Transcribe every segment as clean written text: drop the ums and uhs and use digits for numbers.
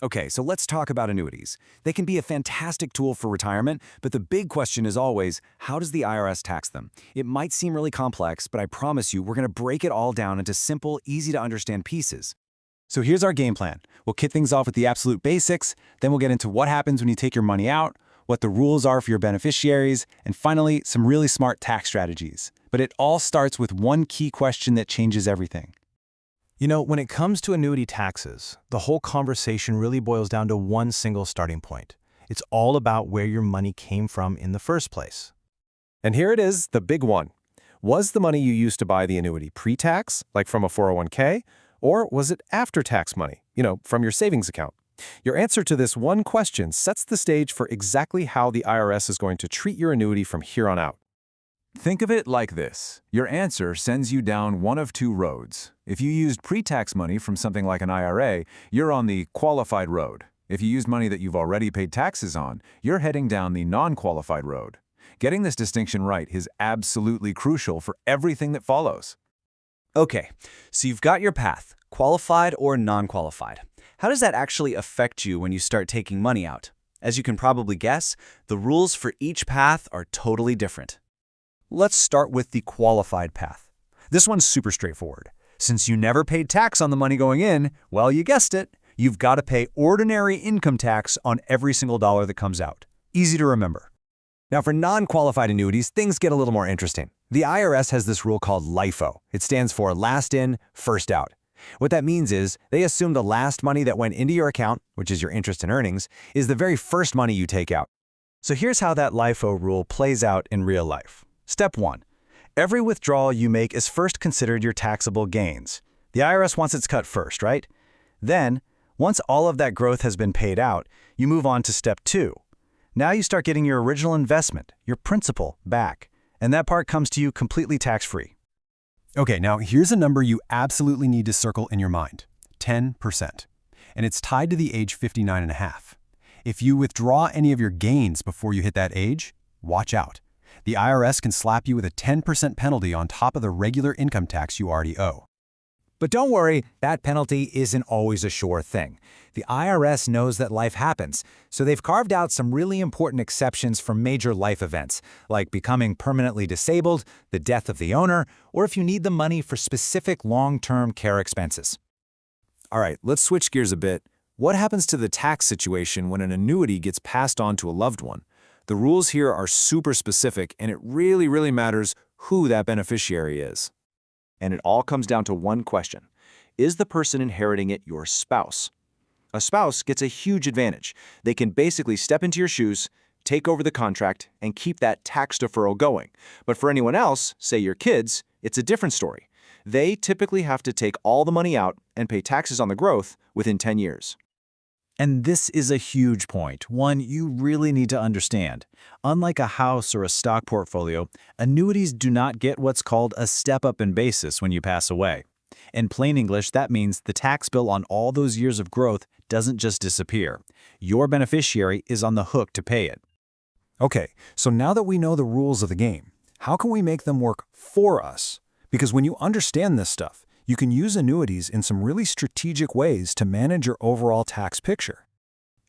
Okay, so let's talk about annuities. They can be a fantastic tool for retirement, but the big question is always, how does the IRS tax them? It might seem really complex, but I promise you, we're going to break it all down into simple, easy to understand pieces. So here's our game plan. We'll kick things off with the absolute basics, then we'll get into what happens when you take your money out, what the rules are for your beneficiaries, and finally, some really smart tax strategies. But it all starts with one key question that changes everything. You know, when it comes to annuity taxes, the whole conversation really boils down to one single starting point. It's all about where your money came from in the first place. And here it is, the big one. Was the money you used to buy the annuity pre-tax, like from a 401k, or was it after-tax money, from your savings account? Your answer to this one question sets the stage for exactly how the IRS is going to treat your annuity from here on out. Think of it like this. Your answer sends you down one of two roads. If you used pre-tax money from something like an IRA, you're on the qualified road. If you used money that you've already paid taxes on, you're heading down the non-qualified road. Getting this distinction right is absolutely crucial for everything that follows. Okay, so you've got your path, qualified or non-qualified. How does that actually affect you when you start taking money out? As you can probably guess, the rules for each path are totally different. Let's start with the qualified path. This one's super straightforward. Since you never paid tax on the money going in, well, you guessed it, you've got to pay ordinary income tax on every single dollar that comes out. Easy to remember. Now, for non-qualified annuities, things get a little more interesting. The IRS has this rule called LIFO. It stands for last in, first out. What that means is they assume the last money that went into your account, which is your interest and earnings, is the very first money you take out. So here's how that LIFO rule plays out in real life. Step 1. Every withdrawal you make is first considered your taxable gains. The IRS wants its cut first, right? Then, once all of that growth has been paid out, you move on to step 2. Now you start getting your original investment, your principal, back. And that part comes to you completely tax-free. Okay, now here's a number you absolutely need to circle in your mind. 10%. And it's tied to the age 59 and a half. If you withdraw any of your gains before you hit that age, watch out. The IRS can slap you with a 10% penalty on top of the regular income tax you already owe. But don't worry, that penalty isn't always a sure thing. The IRS knows that life happens, so they've carved out some really important exceptions for major life events, like becoming permanently disabled, the death of the owner, or if you need the money for specific long-term care expenses. All right, let's switch gears a bit. What happens to the tax situation when an annuity gets passed on to a loved one? The rules here are super specific, and it really matters who that beneficiary is. And it all comes down to one question. Is the person inheriting it your spouse? A spouse gets a huge advantage. They can basically step into your shoes, take over the contract, and keep that tax deferral going. But for anyone else, say your kids, it's a different story. They typically have to take all the money out and pay taxes on the growth within 10 years. And this is a huge point, one you really need to understand. Unlike a house or a stock portfolio, annuities do not get what's called a step-up in basis when you pass away. In plain English, that means the tax bill on all those years of growth doesn't just disappear. Your beneficiary is on the hook to pay it. Okay, so now that we know the rules of the game, how can we make them work for us? Because when you understand this stuff, you can use annuities in some really strategic ways to manage your overall tax picture.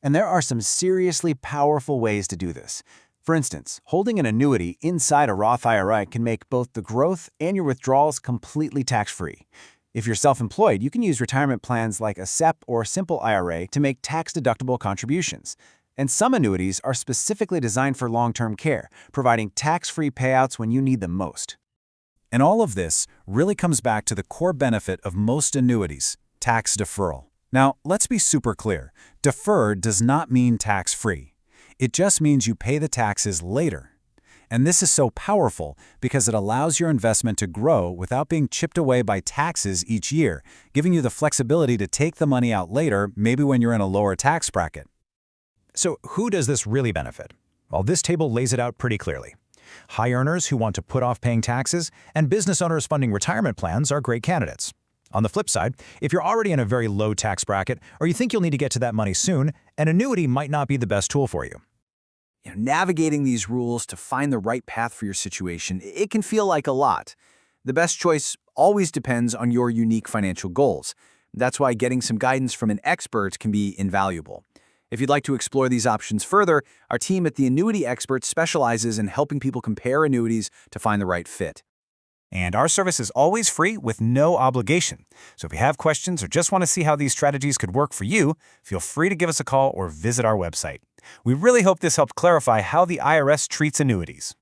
And there are some seriously powerful ways to do this. For instance, holding an annuity inside a Roth IRA can make both the growth and your withdrawals completely tax-free. If you're self-employed, you can use retirement plans like a SEP or simple IRA to make tax-deductible contributions. And some annuities are specifically designed for long-term care, providing tax-free payouts when you need them most. And all of this really comes back to the core benefit of most annuities, tax deferral. Now, let's be super clear. Deferred does not mean tax-free. It just means you pay the taxes later. And this is so powerful because it allows your investment to grow without being chipped away by taxes each year, giving you the flexibility to take the money out later, maybe when you're in a lower tax bracket. So who does this really benefit? Well, this table lays it out pretty clearly. High earners who want to put off paying taxes and business owners funding retirement plans are great candidates. On the flip side, if you're already in a very low tax bracket or you think you'll need to get to that money soon, an annuity might not be the best tool for you. Navigating these rules to find the right path for your situation, it can feel like a lot. The best choice always depends on your unique financial goals. That's why getting some guidance from an expert can be invaluable. If you'd like to explore these options further, our team at the Annuity Experts specializes in helping people compare annuities to find the right fit. And our service is always free with no obligation. So if you have questions or just want to see how these strategies could work for you, feel free to give us a call or visit our website. We really hope this helped clarify how the IRS treats annuities.